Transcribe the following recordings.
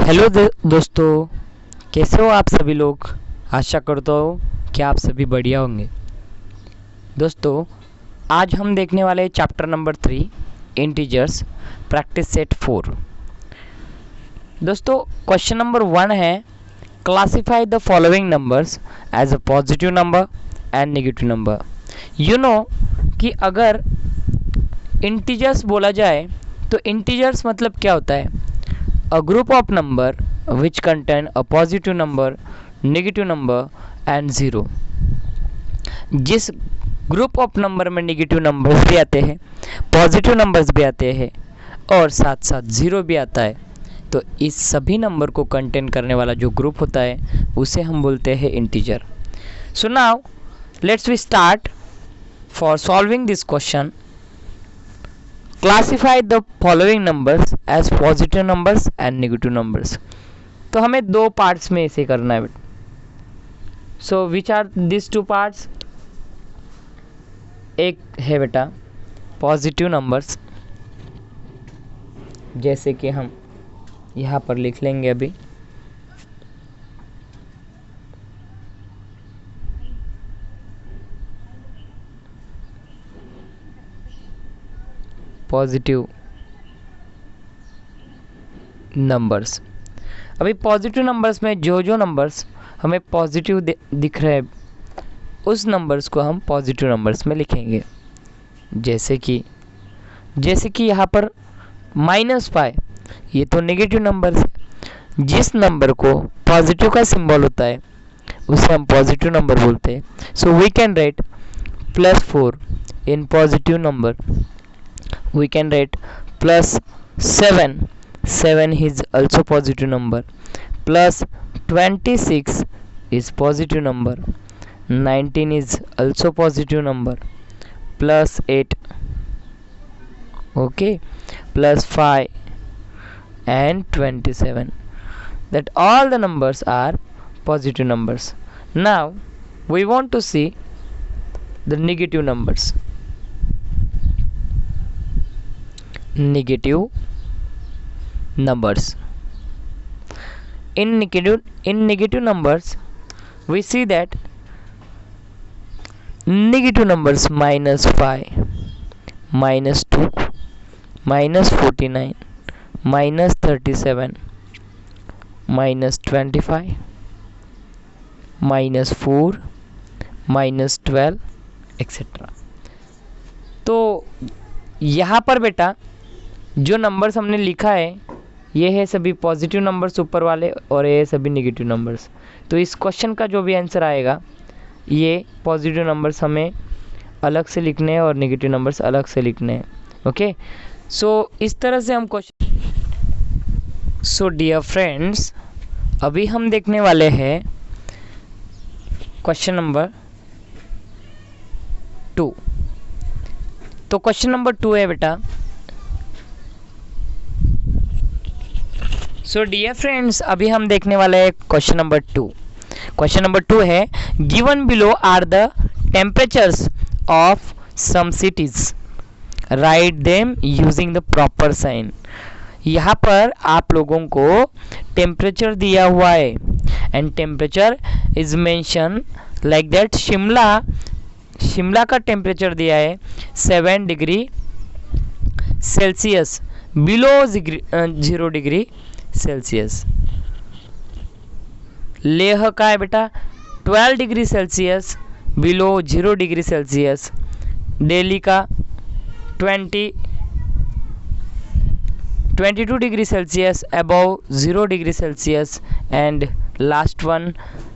Hello दोस्तों, कैसे हो आप सभी लोग। आशा करता हूँ कि आप सभी बढ़िया होंगे। दोस्तों, आज हम देखने वाले chapter number 3 integers practice set 4। दोस्तों, क्वेश्चन नंबर 1 है classify the following numbers as a positive number and negative number. You know कि अगर इंटीजर्स बोला जाए तो इंटीजर्स मतलब क्या होता है? A group of number which contain a positive number, negative number and zero। जिस ग्रुप ऑफ नंबर में नेगेटिव नंबर्स भी आते हैं, पॉजिटिव नंबर्स भी आते हैं और साथ साथ ज़ीरो भी आता है, तो इस सभी नंबर को कंटेन करने वाला जो ग्रुप होता है उसे हम बोलते हैं integer. So now let's we start for solving this question. Classify the following numbers as positive numbers and negative numbers. तो हमें दो पार्ट्स में इसे करना है। So which are this two parts? एक है बेटा पॉजिटिव नंबर्स, जैसे कि हम यहाँ पर लिख लेंगे अभी पॉजिटिव नंबर्स। अभी पॉजिटिव नंबर्स में जो नंबर्स हमें पॉजिटिव दिख रहे हैं उस नंबर्स को हम पॉजिटिव नंबर्स में लिखेंगे। जैसे कि यहाँ पर -5, ये तो नेगेटिव नंबर्स है। जिस नंबर को पॉजिटिव का सिंबल होता है उसे हम पॉजिटिव नंबर बोलते हैं। So we can write +4 in positive number. We can write +7 is also positive number, +26 is positive number, 19 is also positive number, +8, okay, +5 and 27, that all the numbers are positive numbers. Now we want to see the negative numbers. Negative numbers. In negative numbers we see that negative numbers -5, -2, -49, -37, -25, -4, -12 etcetera. तो यहाँ पर बेटा जो numbers हमने लिखा है ये है सभी पॉजिटिव नंबर्स ऊपर वाले और ये सभी नेगेटिव नंबर्स। तो इस क्वेश्चन का जो भी आंसर आएगा ये पॉजिटिव नंबर्स हमें अलग से लिखने हैं और नेगेटिव नंबर्स अलग से लिखने हैं। ओके, सो इस तरह से हम क्वेश्चन। सो डियर फ्रेंड्स, अभी हम देखने वाले हैं क्वेश्चन नंबर 2। तो क्वेश्चन नंबर 2 है बेटा। सो डियर फ्रेंड्स, अभी हम देखने वाले हैं क्वेश्चन नंबर 2। क्वेश्चन नंबर 2 है given below are the temperatures of some cities, write them using the proper sign. यहाँ पर आप लोगों को टेम्परेचर दिया हुआ है and temperature is mention like that. Shimla का टेम्परेचर दिया है 7 degree Celsius, below 0 degree Celsius. Leh का है बेटा 12 degree Celsius, below 0 degree Celsius. Delhi का 22 degree Celsius, above 0 degree Celsius. And last one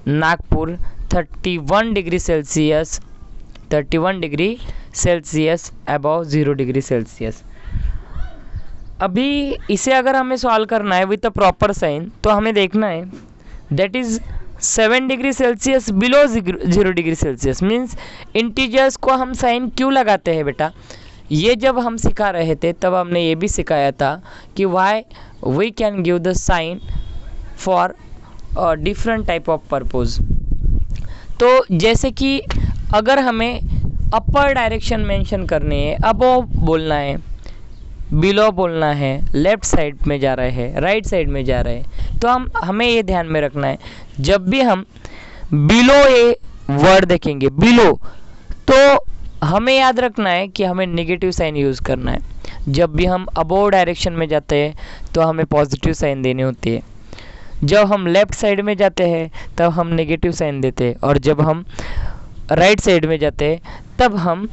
Nagpur 31 degree Celsius, 31 degree Celsius above 0 degree Celsius. अभी इसे अगर हमें सॉल्व करना है विथ अ प्रॉपर साइन तो हमें देखना है that is 7 degree Celsius below 0 degree Celsius. Means integers को हम साइन क्यों लगाते हैं बेटा? ये जब हम सिखा रहे थे तब हमने ये भी सिखाया था कि why we can give the sign for different type of purpose. तो जैसे कि अगर हमें अपर डायरेक्शन मेंशन करनी है, अबव बोलना है, बिलो बोलना है, लेफ्ट साइड में जा रहे हैं, राइट साइड में जा रहे हैं, तो हमें ये ध्यान में रखना है, जब भी हम बिलो ए वर्ड देखेंगे, बिलो, तो हमें याद रखना है कि हमें नेगेटिव साइन यूज़ करना है। जब भी हम अबोव डायरेक्शन में जाते हैं तो हमें पॉजिटिव साइन देनी होती है, जब हम लेफ्ट साइड में जाते हैं तब हम नेगेटिव साइन देते हैं, और जब हम राइट साइड में जाते हैं तब हम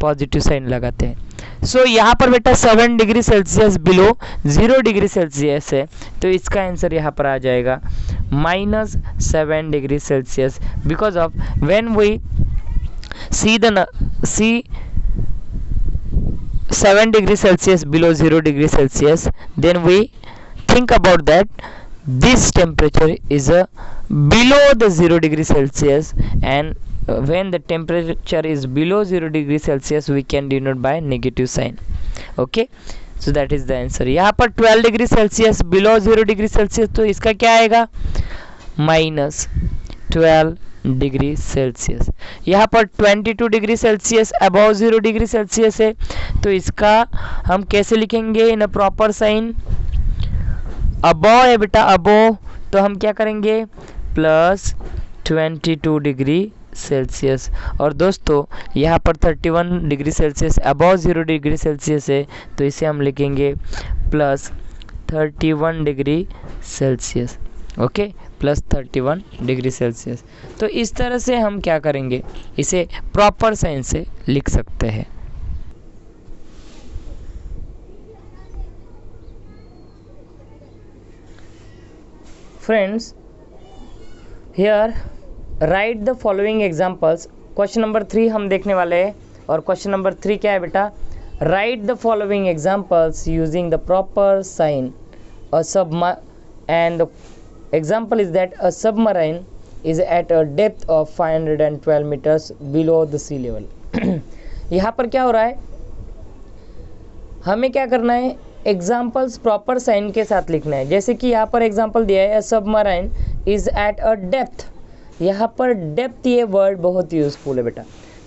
पॉजिटिव साइन लगाते हैं। सो यहाँ पर बेटा 7 degree Celsius below 0 degree Celsius है, तो इसका आंसर यहाँ पर आ जाएगा -7 degree Celsius, because of when we see 7 degree Celsius below 0 degree Celsius, then we think about that this temperature is below the 0 degree Celsius, and when the temperature is below 0 degree Celsius we can denote by negative sign. Okay, so that is the answer. यहाँ पर 12 degree Celsius below 0 degree Celsius, तो इसका क्या आएगा -12 degree Celsius. यहाँ पर 22 degree Celsius above 0 degree Celsius है, तो इसका हम कैसे लिखेंगे इन अ प्रॉपर साइन, अबव है बेटा अबव, तो हम क्या करेंगे +22 डिग्री सेल्सियस। और दोस्तों यहाँ पर 31 degree Celsius above 0 degree Celsius है, तो इसे हम लिखेंगे +31 degree Celsius. Okay, +31 degree Celsius. तो इस तरह से हम क्या करेंगे, इसे प्रॉपर साइन से लिख सकते हैं। Friends, here right the following examples. Question number 3 हम देखने वाले हैं, और क्वेश्चन नंबर 3 क्या है बेटा, write the following examples using the proper sign and the example is that a submarine is at a depth of 512 meters below the sea level. यहाँ पर क्या हो रहा है, हमें क्या करना है, एग्जाम्पल्स प्रॉपर साइन के साथ लिखना है। जैसे कि यहाँ पर एग्जाम्पल दिया है, submarine is at a depth. यहाँ पर डेप्थ ये वर्ड बहुत यूजफुल है बेटा,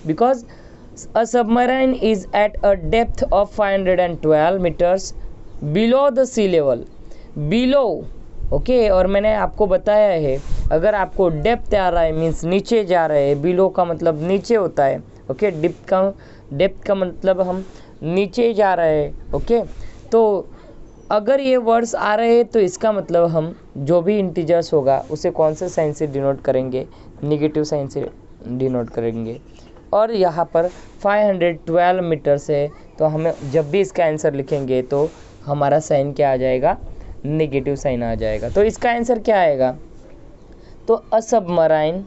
because a submarine is at a depth of 512 metres below the sea level. Below, okay, और मैंने आपको बताया है अगर आपको डेप्थ आ रहा है मीन्स नीचे जा रहे हैं, बिलो का मतलब नीचे होता है। ओके, डेप्थ का मतलब हम नीचे जा रहे हैं। ओके, तो अगर ये वर्ड्स आ रहे हैं तो इसका मतलब हम जो भी इंटीजर्स होगा उसे कौन से साइन से डिनोट करेंगे, नेगेटिव साइन से डिनोट करेंगे। और यहाँ पर 512 मीटर्स है, तो हमें जब भी इसका आंसर लिखेंगे तो हमारा साइन क्या आ जाएगा, नेगेटिव साइन आ जाएगा। तो इसका आंसर क्या आएगा, तो a submarine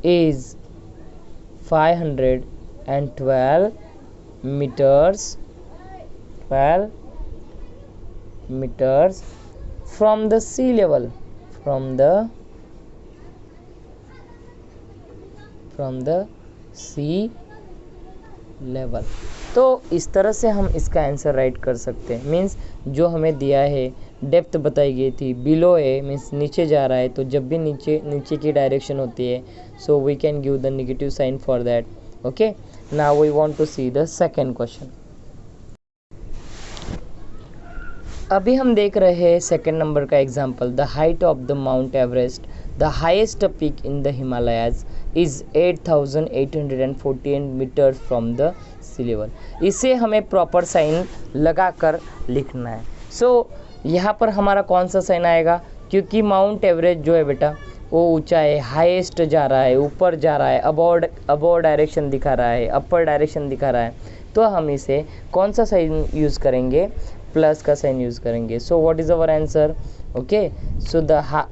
is 512 meters from the sea level, from the sea level. तो इस तरह से हम इसका आंसर राइट कर सकते हैं। मीन्स जो हमें दिया है डेप्थ बताई गई थी, बिलो ए मीन्स नीचे जा रहा है, तो जब भी नीचे की डायरेक्शन होती है, so we can give the negative sign for that. Okay, now we want to see the second question. अभी हम देख रहे हैं सेकंड नंबर का example, the height of the mount Everest, the highest peak in the Himalayas is 8,814 metres from the sea level. इसे हमें proper sign लगाकर लिखना है। सो यहाँ पर हमारा कौन सा साइन आएगा, क्योंकि माउंट एवरेस्ट जो है बेटा वो ऊंचा है, हाईएस्ट जा रहा है, ऊपर जा रहा है, अबोव डायरेक्शन दिखा रहा है, अपर डायरेक्शन दिखा रहा है, तो हम इसे कौन सा साइन यूज़ करेंगे, प्लस का साइन यूज़ करेंगे। So what is our answer, okay, so the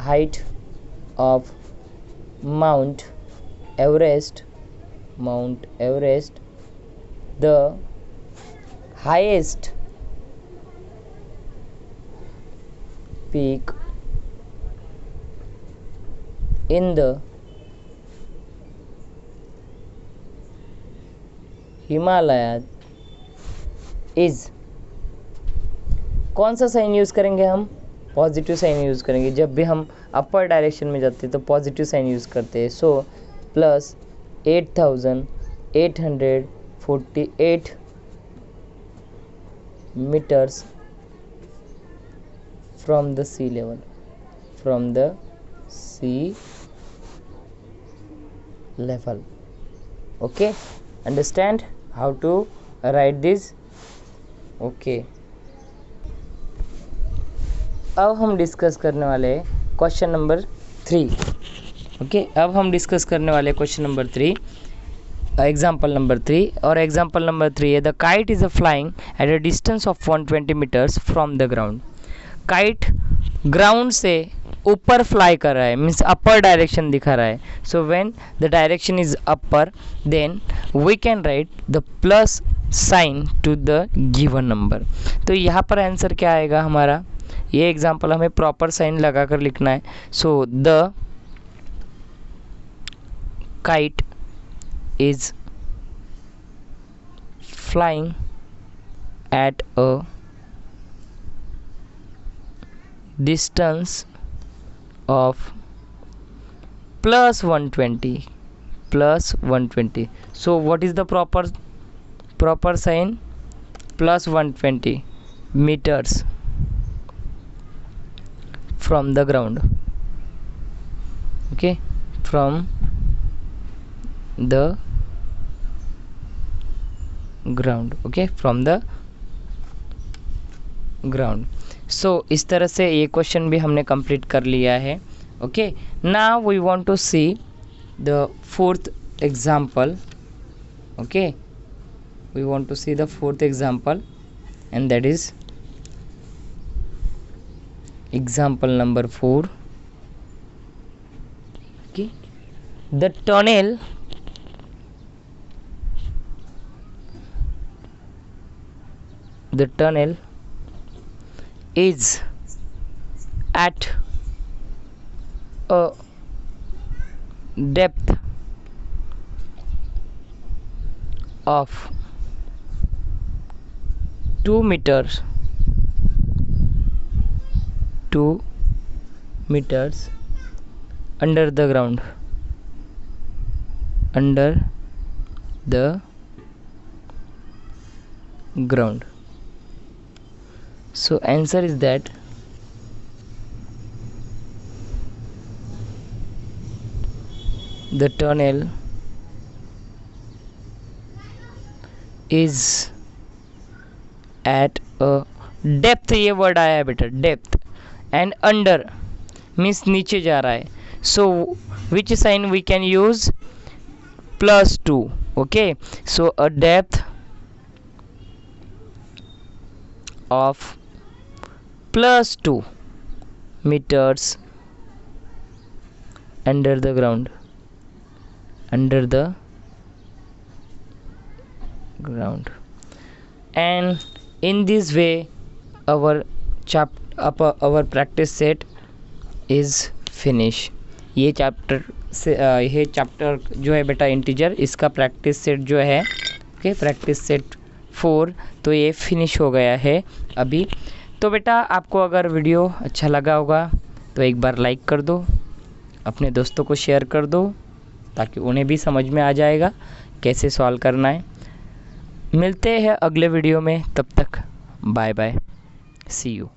height of Mount Everest, the highest peak in the Himalaya is, कौन सा साइन यूज़ करेंगे हम, पॉजिटिव साइन यूज़ करेंगे। जब भी हम अपर डायरेक्शन में जाते हैं तो पॉजिटिव साइन यूज़ करते हैं। So plus 8,848 meters from the sea level, from the sea level. Okay, understand how to write this? Okay, अब हम डिस्कस करने वाले क्वेश्चन नंबर 3. ओके, अब हम डिस्कस करने वाले क्वेश्चन नंबर 3, एग्जाम्पल नंबर 3. और एग्जाम्पल नंबर 3 है the kite is a flying at a distance of 120 metres from the ground. Kite ground से ऊपर फ्लाई कर रहा है, मीन्स अपर डायरेक्शन दिखा रहा है. So when the direction is upper then we can write the plus sign to the given number. तो यहाँ पर आंसर क्या आएगा हमारा? ये एग्जाम्पल हमें प्रॉपर साइन लगा कर लिखना है. So the kite is flying at a distance of plus 120. So what is the proper sign? Plus 120 meters from the ground. Okay, from the ground. Okay, from the ground. सो इस तरह से ये question भी हमने कंप्लीट कर लिया है. Okay, now we want to see the fourth example. Okay, we want to see the fourth example and that is example number 4. ओके, द tunnel is at a depth of 2 meters under the ground. So answer is that the tunnel is at a depth. ये word आया है बेटा, depth. And under means नीचे जा रहा है. So which sign we can use? +2. Okay, so a depth of +2 meters under the ground. And in this way our practice set is finish. ये chapter जो है बेटा इंटीजर, इसका प्रैक्टिस सेट जो है, ओके, प्रैक्टिस सेट 4, तो ये finish हो गया है अभी. तो बेटा आपको अगर वीडियो अच्छा लगा होगा तो एक बार लाइक कर दो, अपने दोस्तों को शेयर कर दो ताकि उन्हें भी समझ में आ जाएगा कैसे सॉल्व करना है. मिलते हैं अगले वीडियो में, तब तक बाय बाय, सी यू.